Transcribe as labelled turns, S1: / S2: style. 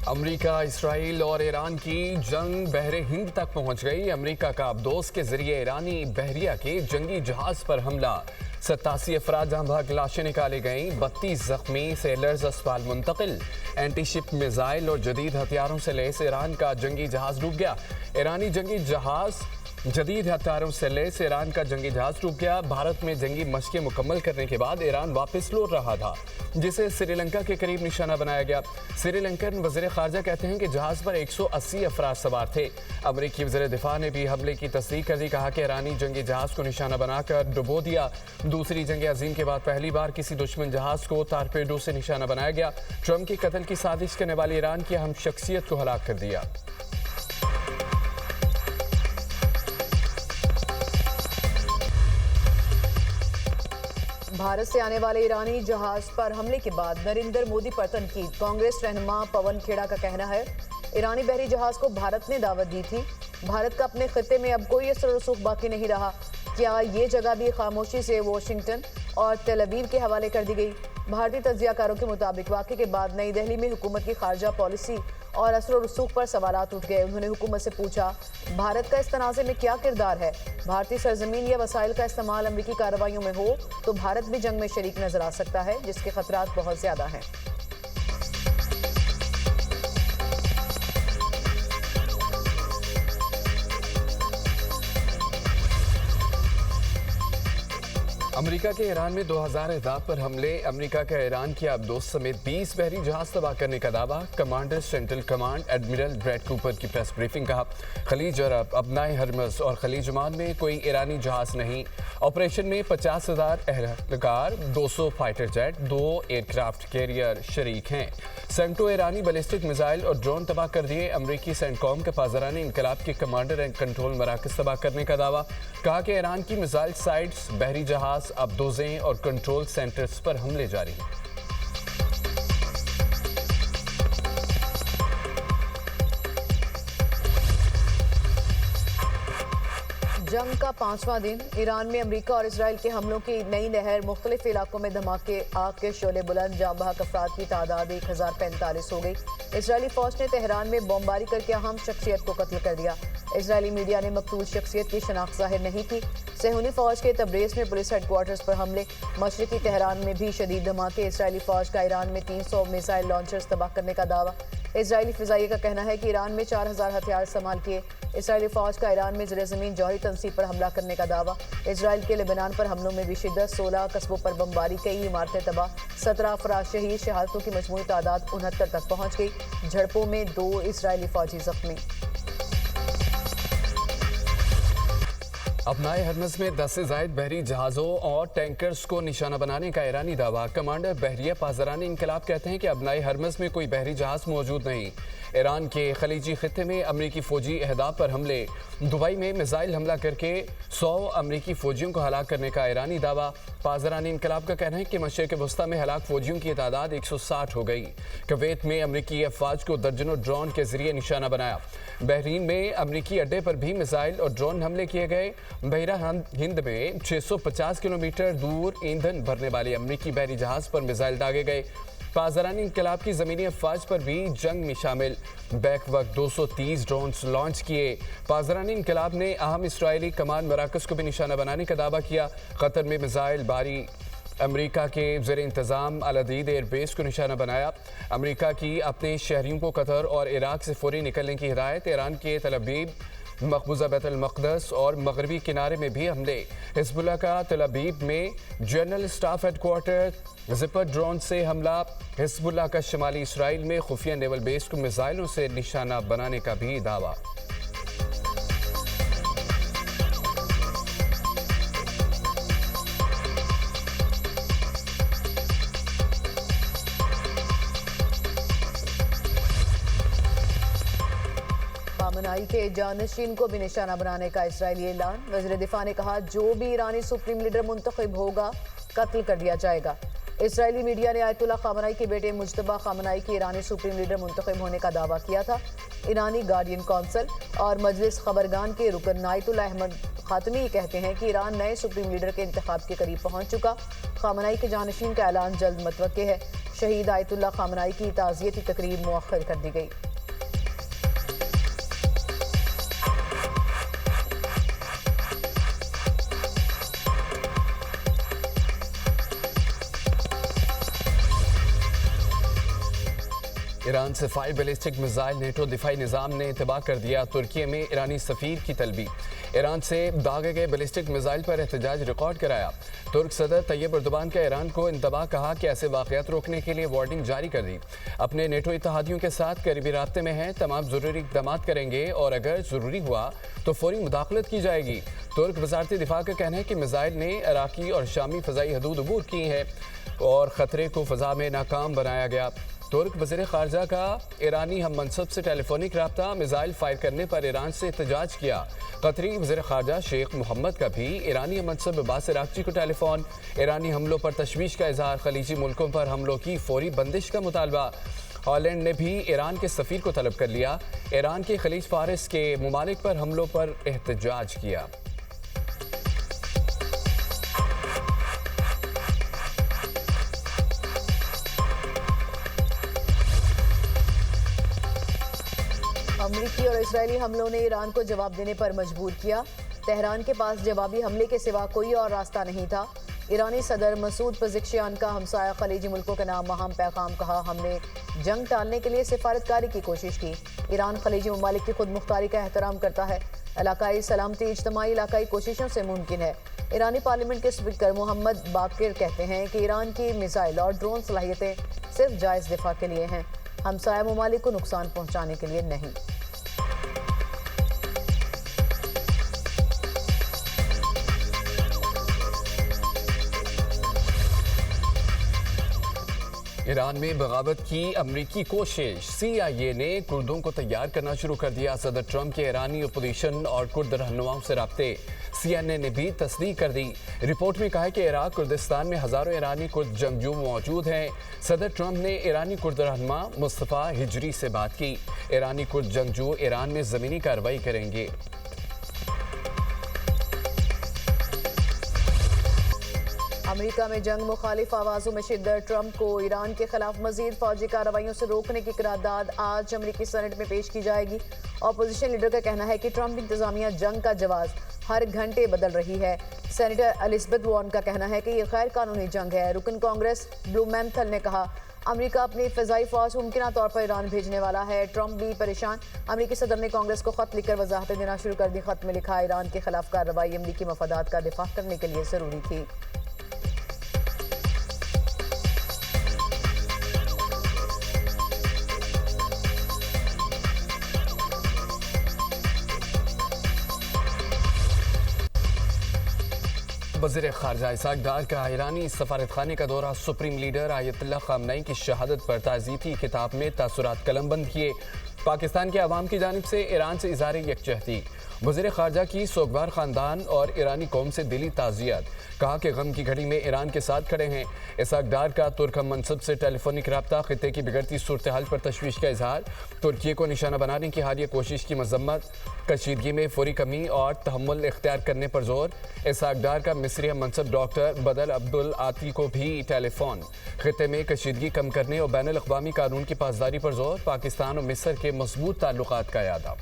S1: America, Israel और Iran की जंग बहरे हिंद तक पहुंच गई। अमेरिका का अब्दोस के जरिए ईरानी बहरिया के जंगी जहाज पर हमला। 87 अफराद जहां भाग लाशें निकाली गईं। 32 जख्मी, सेलर्स अस्पताल मुंतकिल। एंटी शिप मिसाइल और जदीद हथियारों से लैस ईरान का जंगी जहाज डूब गया। ईरानी जंगी जहाज जदीद हथियारों से लैस ईरान का जंगी जहाज डूब गया। भारत में जंगी मशकें मुकम्मल करने के बाद ईरान वापस लौट रहा था, जिसे श्रीलंका के करीब निशाना बनाया गया। श्रीलंकन वज़ीर ख़ारजा कहते हैं कि जहाज पर 180 अफराद सवार थे। अमरीकी वज़ीर दिफा ने भी हमले की तस्दीक कर दी। कहा कि ईरानी जंगी जहाज को निशाना बनाकर डुबो दिया। दूसरी जंग अजीम के बाद पहली बार किसी दुश्मन जहाज को टारपेडो से निशाना बनाया गया। ट्रंप के कत्ल की साजिश करने वाली ईरान की अहम शख्सियत को हलाक कर दिया।
S2: भारत से आने वाले ईरानी जहाज पर हमले के बाद नरेंद्र मोदी पर तनकीद। कांग्रेस रहनुमा पवन खेड़ा का कहना है, ईरानी बहरी जहाज को भारत ने दावत दी थी। भारत का अपने खित्ते में अब कोई असर रसूख बाकी नहीं रहा। क्या ये जगह भी खामोशी से वॉशिंगटन और तेल अवीव के हवाले कर दी गई? भारतीय तज्जियाकारों के मुताबिक वाक़े के बाद नई दिल्ली में हुकूमत की खारजा पॉलिसी और असर रसूख पर सवालात उठ गए। उन्होंने हुकूमत से पूछा, भारत का इस तनाज़े में क्या किरदार है? भारतीय सरजमीन या वसाइल का इस्तेमाल अमरीकी कार्रवाइयों में हो तो भारत भी जंग में शरीक नजर आ सकता है, जिसके खतरात बहुत ज़्यादा हैं।
S1: अमेरिका के ईरान में 2000 अहदाफ पर हमले। अमेरिका का ईरान के अब्दोस समेत 20 बहरी जहाज तबाह करने का दावा। Commander central command admiral Brad Cooper की प्रेस ब्रीफिंग। कहा, खलीज अरब, अबनाए हरमस और खलीज ओमान में कोई ईरानी जहाज नहीं। ऑपरेशन में 50,000 एहलकार, 200 फाइटर जेट, 2 एयरक्राफ्ट कैरियर शरीक हैं। सैकड़ों ईरानी बैलिस्टिक मिसाइल और ड्रोन तबाह कर दिए। अमरीकी सेंटकॉम के पासदारानी इनकलाब के कमांडर एंड कंट्रोल मराकज तबाह करने का दावा। कहा कि ईरान की मिसाइल साइट्स, बहरी जहाज, अब्दोज़ें और कंट्रोल सेंटर्स पर हमले जारी हैं।
S2: जंग का 5वां दिन। ईरान में अमेरिका और इसराइल के हमलों की नई लहर। मुख्तलिफ इलाकों में धमाके, आग के शोले बुलंद। जाँ बहक अफराद की तादाद 1045 हो गई। इसराइली फौज ने तेहरान में बमबारी करके अहम शख्सियत को कत्ल कर दिया। इसराइली मीडिया ने मकतूल शख्सियत की शनाख्त जाहिर नहीं की। सेहूनी फौज के तब्रेज़ में पुलिस हेडक्वार्टर्स पर हमले। मशरकी तेहरान में भी शदीद धमाके। इसराइली फौज का ईरान में 300 मिसाइल लॉन्चर्स तबाह करने का दावा। इसराइली फ़िज़ाइया का कहना है कि ईरान में 4000 हथियार इस्तेमाल किए। इसराइली फौज का ईरान में ज़ेर ज़मीन जौहरी तनसीब पर हमला करने का दावा। इसराइल के लेबनान पर हमलों में भी शिद्दत। 16 कस्बों पर बमबारी, कई इमारतें तबाह, 17 अफराद शहीद। शहादतों की मजमूई तादाद 69 तक पहुँच गई। झड़पों में 2 इसराइली फौजी जख्मी।
S1: अबनाए हरमस में 10 से ज़ायद बहरी जहाज़ों और टैंकर्स को निशाना बनाने का ईरानी दावा। कमांडर बहरिया पासदारानी इनकलाब कहते हैं कि अबनाए हरमस में कोई बहरी जहाज़ मौजूद नहीं। ईरान के खलीजी खित्ते में अमरीकी फ़ौजी अहदाफ पर हमले। दुबई में मिसाइल हमला करके 100 अमरीकी फ़ौजियों को हलाक करने का ईरानी दावा। पासदारानी इनकलाब का कहना है कि मशरिक़ वस्ता में हलाक फ़ौजियों की तादाद 160 हो गई। कुवैत में अमरीकी अफवाज को दर्जनों ड्रोन के जरिए निशाना बनाया। बहरीन में अमरीकी अड्डे पर भी मिसाइल और ड्रोन हमले किए गए। बहरा हिंद में 650 किलोमीटर दूर ईंधन भरने वाले अमरीकी बहरी जहाज पर मिसाइल दागे गए। पासदारानी इनकलाब की ज़मीनी अफवाज पर भी जंग में शामिल। बैक वक्त 230 ड्रोन्स लॉन्च किए। पासदारानी इनकलाब ने अहम इसराइली कमान मराकज़ को भी निशाना बनाने का दावा किया। कतर में मिसाइल बारी। अमेरिका के ज़ेर इंतज़ाम अल अदीद एयरबेस को निशाना बनाया। अमेरिका की अपने शहरियों को कतर और इराक से फौरी निकलने की हिदायत। ईरान के तेल अवीव, मकबूजा बैतुल मक़दस और मगरबी किनारे में भी हमले। हिज़्बुल्लाह का तेल अवीव में general staff headquarter zipper drone से हमला। हिज़्बुल्लाह का शुमाली इसराइल में खुफिया नेवल बेस को मिसाइलों से निशाना बनाने का भी दावा।
S2: खामनाई के जानशीन को भी निशाना बनाने का इसराइली ऐलान। वज़ीर दिफा ने कहा, जो भी ईरानी सुप्रीम लीडर मुंतखब होगा कत्ल कर दिया जाएगा। इसराइली मीडिया ने आयतुल्लाह खामनाई के बेटे मुज्तबा खामनाई के ईरानी सुप्रीम लीडर मुंतखब होने का दावा किया था। ईरानी गार्डियन कौंसल और मजलिस खबरगान के रुकन नायतुल्लाह अहमद खातमी कहते हैं कि ईरान नए सुप्रीम लीडर के इंतखाब के करीब पहुंच चुका। खामनाई के जानशीन का ऐलान जल्द मुतवक्के है। शहीद आयतुल्लाह खामनाई की ताज़ियती तकरीब मुअख्खर कर दी गई।
S1: ईरान से 5 बैलिस्टिक मिसाइल नेटो दिफाई निज़ाम ने तबाह कर दिया। तुर्की में ईरानी सफ़ीर की तलबी। ईरान से दागे गए बैलिस्टिक मिसाइल पर एहतजाज रिकॉर्ड कराया। तुर्क सदर तैयब एर्दोगान का ईरान को इंतबाह कहा कि ऐसे वाक़यात रोकने के लिए वार्निंग जारी कर दी। अपने नेटो इत्तेहादियों के साथ करीबी राब्ते में हैं, तमाम ज़रूरी इक़दाम करेंगे और अगर ज़रूरी हुआ तो फौरी मुदाखलत की जाएगी। तुर्क वज़ारत दिफा का कहना है कि मिसाइल ने इराकी और शामी फ़ज़ाई हदूद अबूर की है और ख़तरे को फ़ज़ा में नाकाम बनाया गया। तुर्क वज़ीर ख़ारजा का ईरानी हम मनसब से टेलीफोनिक रब्ता, मिसाइल फायर करने पर ईरान से एहतजाज किया। कतरी वज़ीर ख़ारजा शेख मोहम्मद का भी ईरानी हम मनसब अब्बास अराग़ची को टेलीफोन। ईरानी हमलों पर तशवीश का इजहार, खलीजी मुल्कों पर हमलों की फौरी बंदिश का मुतालबा। हॉलैंड ने भी ईरान के सफ़ीर को तलब कर लिया। ईरान के खलीज फारिस के ममालिक पर हमलों पर एहतजाज किया।
S2: अमरीकी और इजरायली हमलों ने ईरान को जवाब देने पर मजबूर किया। तेहरान के पास जवाबी हमले के सिवा कोई और रास्ता नहीं था। ईरानी सदर मसूद पज़ेश्कियान का हमसाया खलीजी मुल्कों के नाम अहम पैगाम कहा, हमने जंग टालने के लिए सिफारतकारी की कोशिश की। ईरान खलीजी ममालिक की खुद मुख्तारी का एहतराम करता है। इलाकाई सलामती इज्तमाई इलाकाई कोशिशों से मुमकिन है। ईरानी पार्लियामेंट के स्पीकर मोहम्मद बाकिर कहते हैं कि ईरान की मिसाइल और ड्रोन सलाहियतें सिर्फ जायज़ दिफा के लिए हैं, हमसाया ममालिक को नुकसान पहुँचाने के लिए नहीं।
S1: ईरान में बगावत की अमरीकी कोशिश। CIA ने कुर्दों को तैयार करना शुरू कर दिया। सदर ट्रंप के ईरानी अपोजिशन और कुर्द रहनुमाओं से राब्ते। CNN ने भी तस्दीक कर दी। रिपोर्ट में कहा है कि इराक कुर्दिस्तान में हज़ारों ईरानी कुर्द जंगजू मौजूद हैं। सदर ट्रंप ने ईरानी कुर्द रहनुमा मुस्तफ़ा हिजरी से बात की। ईरानी कुर्द जंगजू ईरान में ज़मीनी कार्रवाई करेंगे।
S2: अमेरिका में जंग मुखालिफ आवाज़ों में शिद्दत। ट्रंप को ईरान के खिलाफ मजीद फौजी कार्रवाइयों से रोकने की करारदाद आज अमेरिकी सेनेट में पेश की जाएगी। अपोजिशन लीडर का कहना है कि ट्रंप इंतजामिया जंग का जवाब हर घंटे बदल रही है। सेनेटर एलिजाबेथ वॉर्न का कहना है कि यह गैर कानूनी जंग है। रुकन कांग्रेस ब्लूमेंथल ने कहा, अमेरिका अपनी फ़िज़ाई फ़ौज मुमकिन तौर पर ईरान भेजने वाला है। ट्रंप भी परेशान। अमेरिकी सदर ने कांग्रेस को ख़त लिखकर वजाहतें देना शुरू कर दी। ख़त में लिखा, ईरान के खिलाफ कार्रवाई अमेरिकी मफादात का दिफा करने के लिए ज़रूरी थी।
S1: वज़ीर ख़ारजा इसहाक़ डार का ईरानी सफारतखाने का दौरा। सुप्रीम लीडर आयतुल्लाह खामनाई की शहादत पर ताज़ीती किताब में तासुरात कलमबंद किए। पाकिस्तान के अवाम की जानिब से ईरान से इज़हार यकजहती। वज़ीर ख़ारजा की सोगवार ख़ानदान और ईरानी कौम से दिली ताज़ियत। कहा कि गम की घड़ी में ईरान के साथ खड़े हैं। इसहाक़ डार का तुर्क हम मनसब से टेलीफोनिक रब्ता। ख़ित्ते की बिगड़ती सूरत हाल पर तशवीश का इजहार। तुर्की को निशाना बनाने की हालिया कोशिश की मजम्मत। कशीदगी में फौरी कमी और तहम्मुल इख्तियार करने पर जोर। इसहाक़ डार का मिस्री हम मनसब डॉक्टर बदल अब्दुल आती को भी टेलीफोन। ख़ित्ते में कशीदगी कम करने और बैनुल अक़वामी कानून की पासदारी पर जोर। पाकिस्तान और मिस्र के मजबूत ताल्लुकात का यादा।